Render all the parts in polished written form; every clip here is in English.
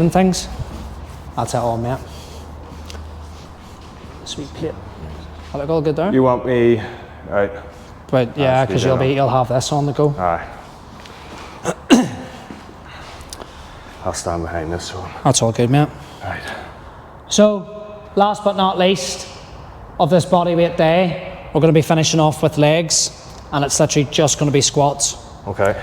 and things. That's it all, mate. Sweet plate. Will it go good there? You want me right? But yeah, because you'll have this on the go. Aye. I'll stand behind this one. That's all good, mate. Right. So, last but not least of this bodyweight day, we're going to be finishing off with legs, and it's literally just going to be squats. Okay.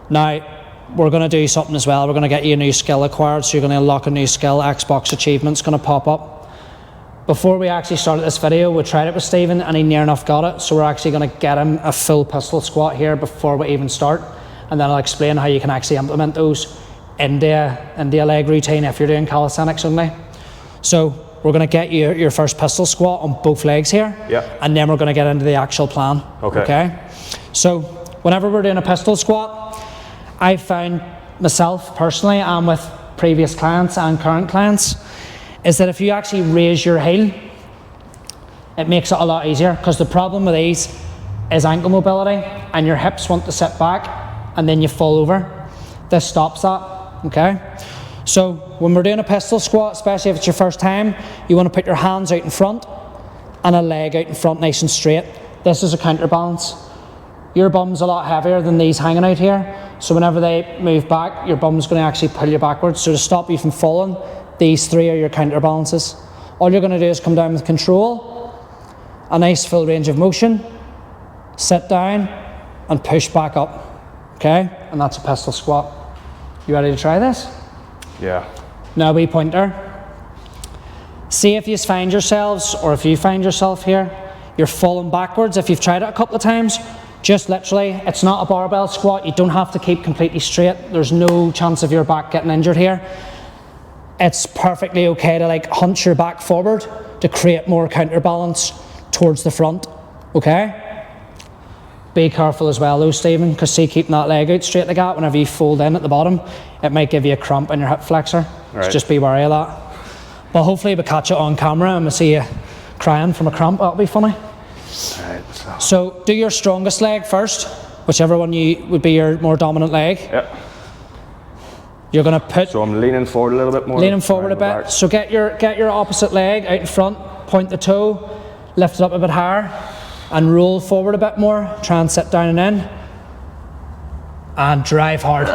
Now, we're going to do something as well. We're going to get you a new skill acquired, so you're going to unlock a new skill. Xbox achievement's going to pop up. Before we actually started this video, we tried it with Stephen, and he near enough got it, so we're actually going to get him a full pistol squat here before we even start, and then I'll explain how you can actually implement those into a leg routine if you're doing calisthenics only. So we're going to get you your first pistol squat on both legs here, and then we're going to get into the actual plan. Okay. So whenever we're doing a pistol squat, I've found myself personally, and with previous clients and current clients, is that if you actually raise your heel, it makes it a lot easier, because the problem with these is ankle mobility, and your hips want to sit back and then you fall over. This stops that. Okay, so when we're doing a pistol squat, especially if it's your first time, you want to put your hands out in front and a leg out in front nice and straight. This is a counterbalance. Your bum's a lot heavier than these hanging out here, so whenever they move back, your bum's going to actually pull you backwards. So to stop you from falling, these three are your counterbalances. All you're going to do is come down with control, a nice full range of motion, sit down and push back up. Okay, and that's a pistol squat. You ready to try this? Yeah. Now wee pointer. See if you find yourselves, or if you find yourself here, you're falling backwards. If you've tried it a couple of times, just literally, it's not a barbell squat. You don't have to keep completely straight. There's no chance of your back getting injured here. It's perfectly okay to like hunch your back forward to create more counterbalance towards the front. Okay? Be careful as well though, Stephen, because see, keeping that leg out straight like that, whenever you fold in at the bottom, it might give you a cramp in your hip flexor. Right. So just be wary of that. But hopefully we catch it on camera and we see you crying from a cramp. That'll be funny. Right, so do your strongest leg first, whichever one you would be your more dominant leg. Yep. You're going to put... So I'm leaning forward a little bit more. Leaning forward a bit. Back. So get your opposite leg out in front, point the toe, lift it up a bit higher, and roll forward a bit more. Try and sit down and in. And drive hard.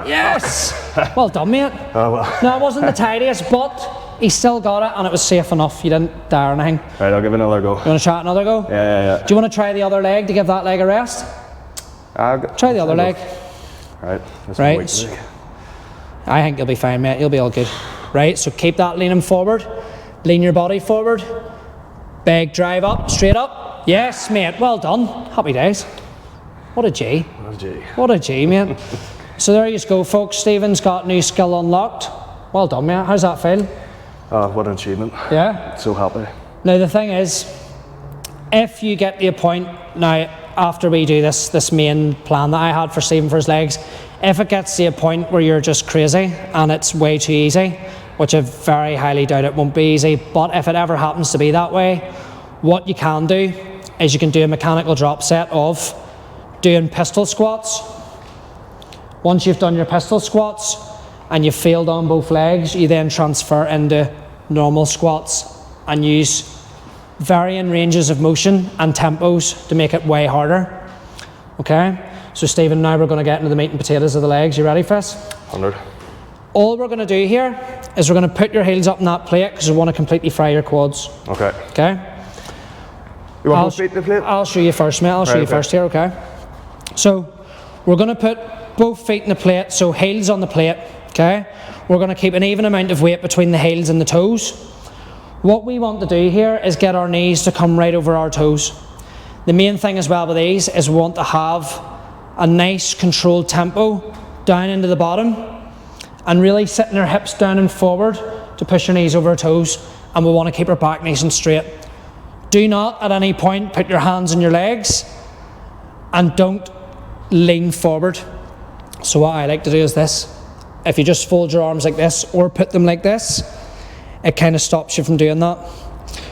Yes! Well done, mate. Oh, well. No, it wasn't the tidiest, but he still got it, and it was safe enough. You didn't die or anything. Right, I'll give it another go. You want to try another go? Yeah. Do you want to try the other leg to give that leg a rest? Try the other leg. Right. Right. I think you'll be fine, mate. You'll be all good. Right, so keep that leaning forward. Lean your body forward. Big drive up, straight up. Yes, mate. Well done. Happy days. What a G. What a G, mate. So there you go, folks. Stephen's got new skill unlocked. Well done, mate. How's that feel? What an achievement. Yeah? So happy. Now, the thing is, if you get to a point, now, after we do this main plan that I had for Stephen for his legs, if it gets to a point where you're just crazy and it's way too easy, which I very highly doubt it won't be easy, but if it ever happens to be that way, what you can do is you can do a mechanical drop set of doing pistol squats. Once you've done your pistol squats and you've failed on both legs, you then transfer into normal squats and use varying ranges of motion and tempos to make it way harder. Okay? So Stephen, now we're going to get into the meat and potatoes of the legs. You ready for this? 100. All we're going to do here is we're going to put your heels up in that plate because we want to completely fry your quads. Okay. Okay? You want both feet in the plate? I'll show you first, mate. I'll show you first here, okay? So we're going to put both feet in the plate, so heels on the plate, okay? We're going to keep an even amount of weight between the heels and the toes. What we want to do here is get our knees to come right over our toes. The main thing as well with these is we want to have a nice controlled tempo down into the bottom and really sitting our hips down and forward to push your knees over our toes, and we want to keep our back nice and straight. Do not at any point put your hands on your legs and don't lean forward. So what I like to do is this. If you just fold your arms like this or put them like this, it kind of stops you from doing that.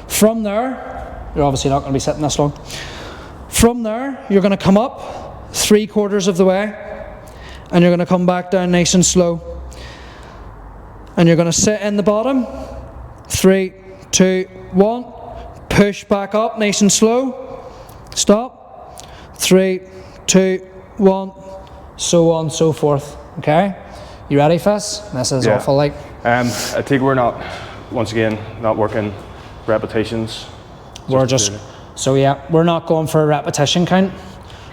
From there, you're obviously not going to be sitting this long. From there, you're going to come up 3/4 of the way and you're going to come back down nice and slow. And you're going to sit in the bottom. 3, 2, 1. Push back up, nice and slow. Stop. 3, 2, 1. So on, so forth. Okay? You ready, Fizz? This is awful, like. I think we're not, once again, not working repetitions. We're just, so yeah, we're not going for a repetition count.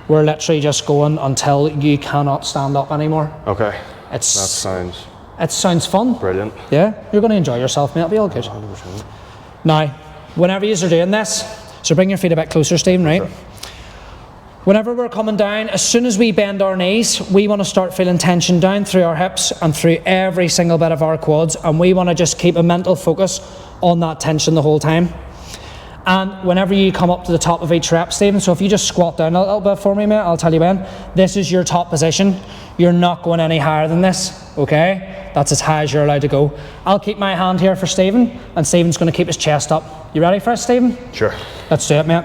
We're literally just going until you cannot stand up anymore. Okay. It sounds fun. brilliant. Yeah, you're going to enjoy yourself, mate. It'll be all good. 100%. Now, whenever you're doing this, so bring your feet a bit closer, Stephen, right? Sure. Whenever we're coming down, as soon as we bend our knees, we want to start feeling tension down through our hips and through every single bit of our quads, and we want to just keep a mental focus on that tension the whole time. And whenever you come up to the top of each rep, Stephen, so if you just squat down a little bit for me, mate, I'll tell you when. This is your top position. You're not going any higher than this, okay? That's as high as you're allowed to go. I'll keep my hand here for Stephen, and Stephen's going to keep his chest up. You ready for it, Stephen? Sure. Let's do it, mate.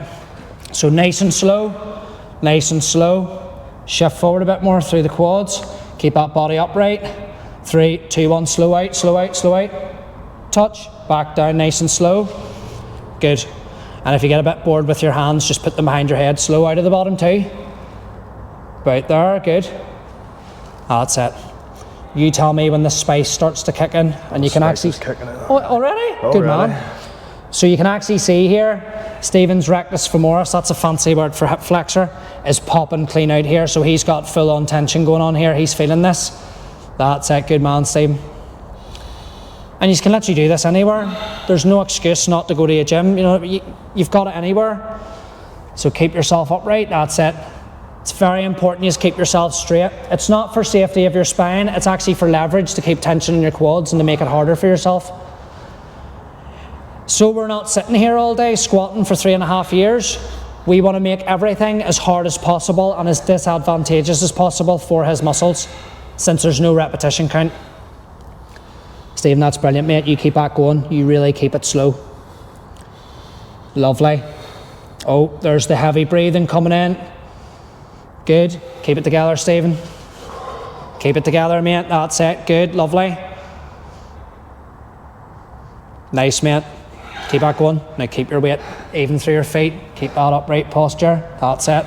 So nice and slow. Nice and slow. Shift forward a bit more through the quads. Keep that body upright. 3, 2, 1, slow out, slow out, slow out. Touch, back down, nice and slow. Good. And if you get a bit bored with your hands, just put them behind your head. Slow out of the bottom too. Right there, good. That's it. You tell me when the spice starts to kick in, and you can actually. Oh, already? Good man. So you can actually see here, Stephen's rectus femoris, that's a fancy word for hip flexor, is popping clean out here. So he's got full on tension going on here. He's feeling this. That's it. Good man, Stephen. And you can literally do this anywhere. There's no excuse not to go to a gym. You know, you've got it anywhere. So keep yourself upright. That's it. It's very important you just keep yourself straight. It's not for safety of your spine. It's actually for leverage to keep tension in your quads and to make it harder for yourself. So we're not sitting here all day squatting for 3.5 years. We want to make everything as hard as possible and as disadvantageous as possible for his muscles, since there's no repetition count. Stephen, that's brilliant, mate. You keep that going. You really keep it slow. Lovely. Oh, there's the heavy breathing coming in. Good. Keep it together, Stephen. Keep it together, mate. That's it. Good. Lovely. Nice, mate. Keep that going. Now keep your weight even through your feet. Keep that upright posture. That's it.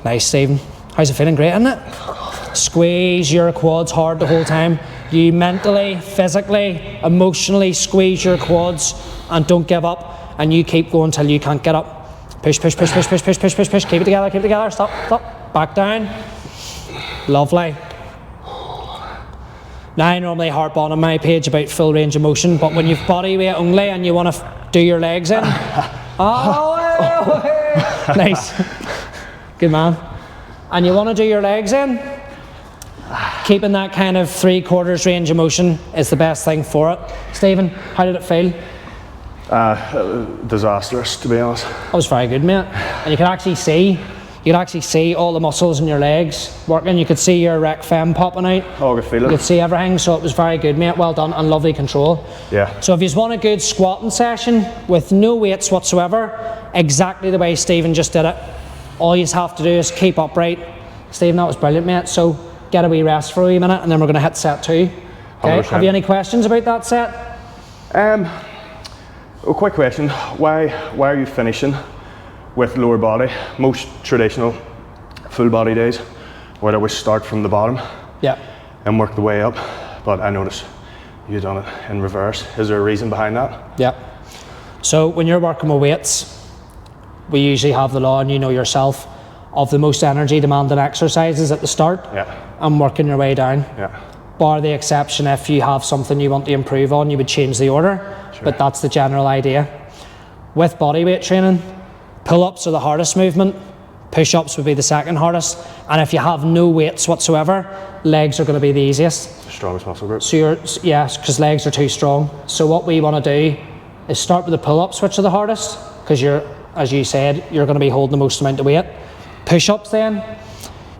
Nice, Stephen. How's it feeling? Great, isn't it? Squeeze your quads hard the whole time. You mentally, physically, emotionally squeeze your quads and don't give up, and you keep going till you can't get up. Push, push, push, push, push, push, push, push, push. Keep it together, keep it together. Stop, stop. Back down. Lovely. Now I normally harp on my page about full range of motion, but when you've body weight only and you want to do your legs in, nice, good man. And you want to do your legs in, keeping that kind of 3/4 range of motion is the best thing for it. Stephen, how did it feel? Disastrous, to be honest. That was very good, mate. And you can actually see. You could actually see all the muscles in your legs working. You could see your rec fem popping out. Oh, I could feel it. You could see everything, so it was very good, mate. Well done, and lovely control. Yeah. So if you want a good squatting session with no weights whatsoever, exactly the way Stephen just did it, all you have to do is keep upright. Stephen, that was brilliant, mate. So get a wee rest for a wee minute, and then we're going to hit set 2. Okay. 100%. Have you any questions about that set? A quick question. Why are you finishing with lower body? Most traditional full body days where they would start from the bottom, yeah, and work the way up, but I noticed you've done it in reverse. Is there a reason behind that? Yeah. So when you're working with weights, we usually have the law, and you know yourself, of the most energy demanding exercises at the start, yeah, and working your way down. Yeah. Bar the exception, if you have something you want to improve on, you would change the order. Sure. But that's the general idea. With bodyweight training, pull-ups are the hardest movement, push-ups would be the second hardest, and if you have no weights whatsoever, legs are going to be the easiest. Strongest muscle group. So yes, because legs are too strong. So what we want to do is start with the pull-ups, which are the hardest, because as you said, you're going to be holding the most amount of weight. Push-ups then,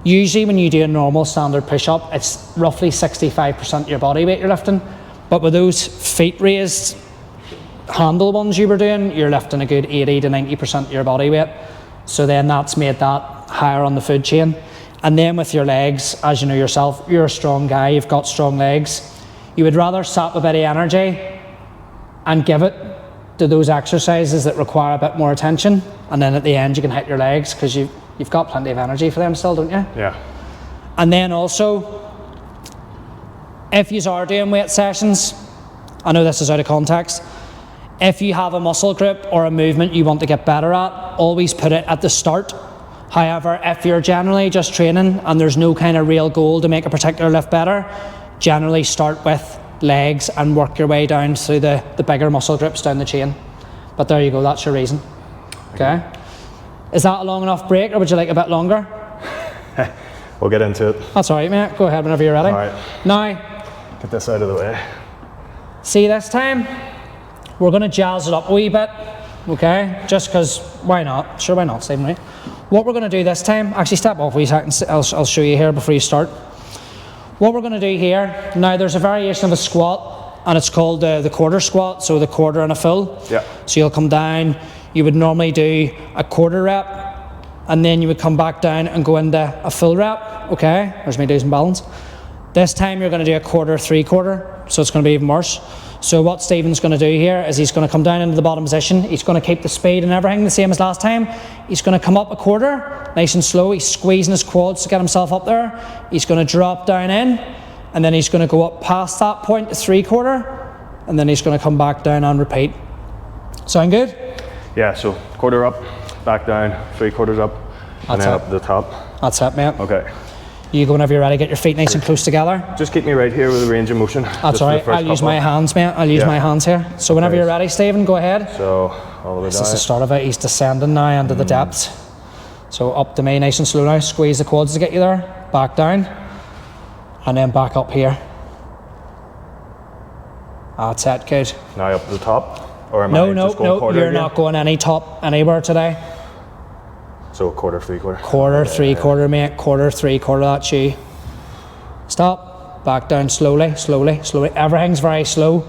usually when you do a normal standard push-up, it's roughly 65% of your body weight you're lifting, but with those feet raised handle ones you were doing, you're lifting a good 80 to 90% of your body weight. So then that's made that higher on the food chain. And then with your legs, as you know yourself, you're a strong guy, you've got strong legs. You would rather sap a bit of energy and give it to those exercises that require a bit more attention, and then at the end you can hit your legs because you've got plenty of energy for them still, don't you? Yeah. And then also, if you are doing weight sessions, I know this is out of context, if you have a muscle group or a movement you want to get better at, always put it at the start. However, if you're generally just training and there's no kind of real goal to make a particular lift better, generally start with legs and work your way down through the bigger muscle groups down the chain. But there you go, that's your reason. Okay? Is that a long enough break, or would you like a bit longer? We'll get into it. That's all right, mate. Go ahead whenever you're ready. All right. Now, Get this out of the way. see, this time we're going to jazz it up a wee bit, okay? Just because, why not? Sure, why not, Stephen, right? What we're going to do this time, actually step off a wee second, I'll show you here before you start. What we're going to do here, now there's a variation of a squat, and it's called the quarter squat, so the quarter and a full. Yeah. So you'll come down, you would normally do a quarter rep, and then you would come back down and go into a full rep, okay? There's me losing balance. This time you're going to do a quarter, 3/4, so it's going to be even worse. So what Stephen's going to do here is he's going to come down into the bottom position. He's going to keep the speed and everything the same as last time. He's going to come up a quarter, nice and slow. He's squeezing his quads to get himself up there. He's going to drop down in, and then he's going to go up past that point to 3/4, and then he's going to come back down and repeat. Sound good? Yeah, so quarter up, back down, 3/4 up, and then up the top. That's it, mate. Okay. You go whenever you're ready, get your feet nice and close together. Just keep me right here with the range of motion. That's all right. I'll use my hands, mate. I'll use my hands here. So whenever you're ready, Stephen, go ahead. So all the way down. This is the start of it. He's descending now into the depths. So up to me, nice and slow now. Squeeze the quads to get you there. Back down. And then back up here. That's it. Good. Now up to the top? Or am I just going No, quarter you're again? not going any top anywhere today. So quarter, 3/4. Quarter, 3/4, mate. Quarter, 3/4, that's you. Stop. Back down slowly, slowly, slowly. Everything's very slow.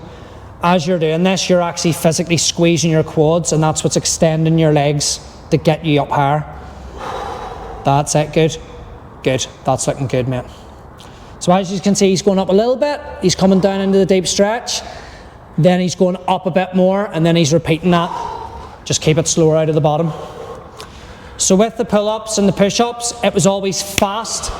As you're doing this, you're actually physically squeezing your quads, and that's what's extending your legs to get you up higher. That's it. Good. Good. That's looking good, mate. So as you can see, he's going up a little bit. He's coming down into the deep stretch. Then he's going up a bit more, and then he's repeating that. Just keep it slower out of the bottom. So with the pull-ups and the push-ups, it was always fast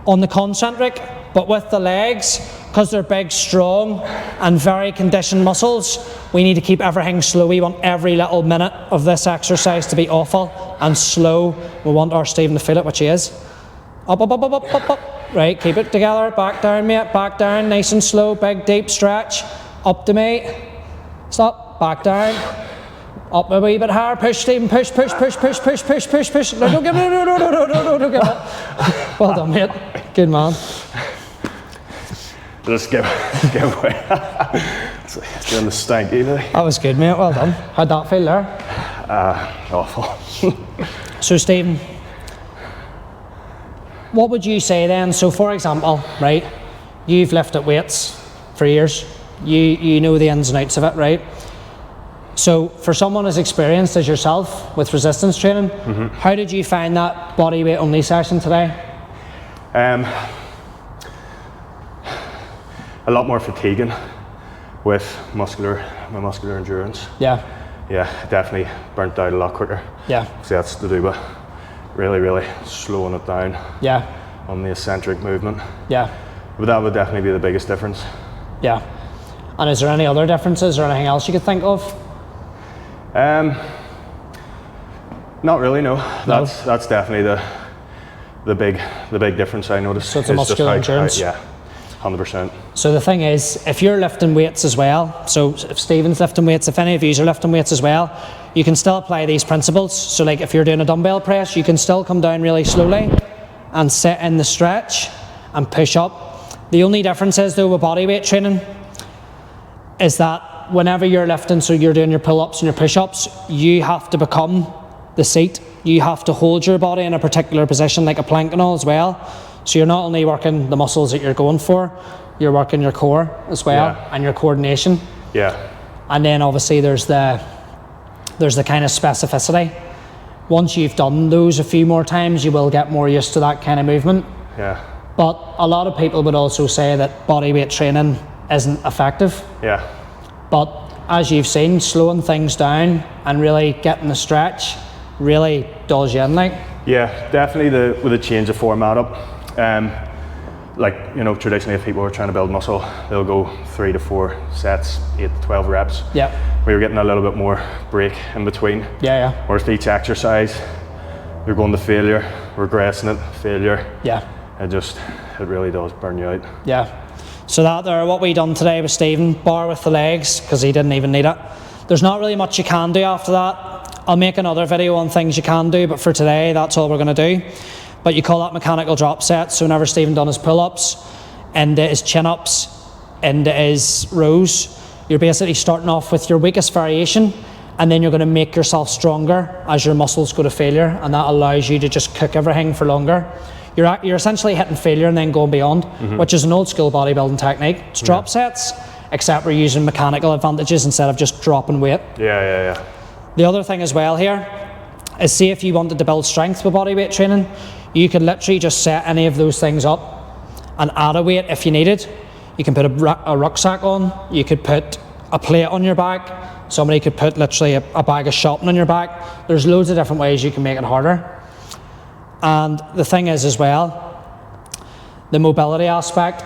on the concentric, but with the legs, because they're big, strong, and very conditioned muscles, we need to keep everything slow. We want every little minute of this exercise to be awful and slow. We want our Stephen to feel it, which he is. Up, up, up, up, up, up, up. Right, keep it together. Back down, mate. Back down, nice and slow. Big, deep stretch. Up to me. Stop. Back down. Up a wee bit higher. Push, Stephen. Push, push, push, push, push, push, push, push. No, don't give it. No, no, no, no, no, no, don't give it. Well done, mate. Good man. Just give away. It's doing the stank either. That was good, mate. Well done. How'd that feel there? Awful. So, Stephen, what would you say then? So, for example, right, you've lifted weights for years. You know the ins and outs of it, right? So, for someone as experienced as yourself with resistance training, how did you find that body weight only session today? A lot more fatiguing with my muscular endurance. Yeah. Yeah, definitely burnt out a lot quicker. Yeah. So that's to do with really slowing it down. Yeah. On the eccentric movement. Yeah. But that would definitely be the biggest difference. Yeah. And is there any other differences or anything else you could think of? Not really, no. That's definitely the big difference I noticed. So it's a muscular endurance? Yeah, 100%. So the thing is, if you're lifting weights as well, so if Stephen's lifting weights, if any of you are lifting weights as well, you can still apply these principles. So like if you're doing a dumbbell press, you can still come down really slowly and sit in the stretch and push up. The only difference is though with body weight training is that whenever you're lifting, so you're doing your pull-ups and your push-ups, you have to become the seat. You have to hold your body in a particular position, like a plank and all as well. So you're not only working the muscles that you're going for, you're working your core as well, and your coordination. Yeah. And then obviously there's the kind of specificity. Once you've done those a few more times, you will get more used to that kind of movement. Yeah. But a lot of people would also say that body weight training isn't effective. Yeah. But as you've seen, slowing things down and really getting the stretch really does you in, like. Yeah, definitely with a change of format up. Like, you know, traditionally if people are trying to build muscle, they'll go 3 to 4 sets, 8 to 12 reps. Yeah. We were getting a little bit more break in between. Yeah, yeah. Whereas each exercise, you're going to failure, regressing it, failure. Yeah. It really does burn you out. Yeah. So that there, what we done today with Stephen, bar with the legs, because he didn't even need it. There's not really much you can do after that. I'll make another video on things you can do, but for today, that's all we're going to do. But you call that mechanical drop set. So whenever Stephen done his pull-ups, into his chin-ups, into his rows, you're basically starting off with your weakest variation, and then you're going to make yourself stronger as your muscles go to failure, and that allows you to just cook everything for longer. You're essentially hitting failure and then going beyond, which is an old school bodybuilding technique. It's drop sets, except we're using mechanical advantages instead of just dropping weight. Yeah. The other thing as well here is, see if you wanted to build strength with bodyweight training, you could literally just set any of those things up and add a weight if you needed. You can put a rucksack on, you could put a plate on your back, somebody could put literally a bag of shopping on your back. There's loads of different ways you can make it harder. And the thing is as well, the mobility aspect.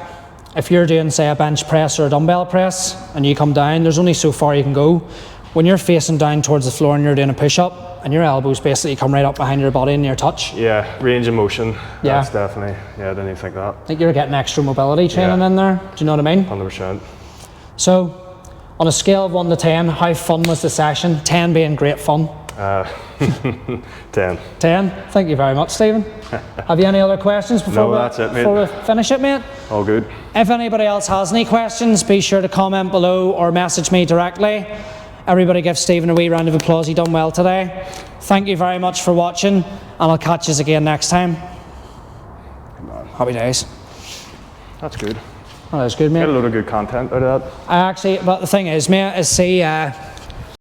If you're doing, say, a bench press or a dumbbell press and you come down, there's only so far you can go. When you're facing down towards the floor and you're doing a push-up, and your elbows basically come right up behind your body and your touch. Yeah, range of motion. Yeah. That's definitely, I didn't even think that. I think you're getting extra mobility training in there. Do you know what I mean? 100%. So, on a scale of 1 to 10, how fun was the session? 10 being great fun. 10. 10? Thank you very much, Stephen. Have you any other questions before, that's it, mate. before we finish it, mate? All good. If anybody else has any questions, be sure to comment below or message me directly. Everybody give Stephen a wee round of applause. He done well today. Thank you very much for watching, and I'll catch you again next time. Happy days. That's good. Oh, that's good, mate. Get a load of good content out of that. But the thing is, mate, is see,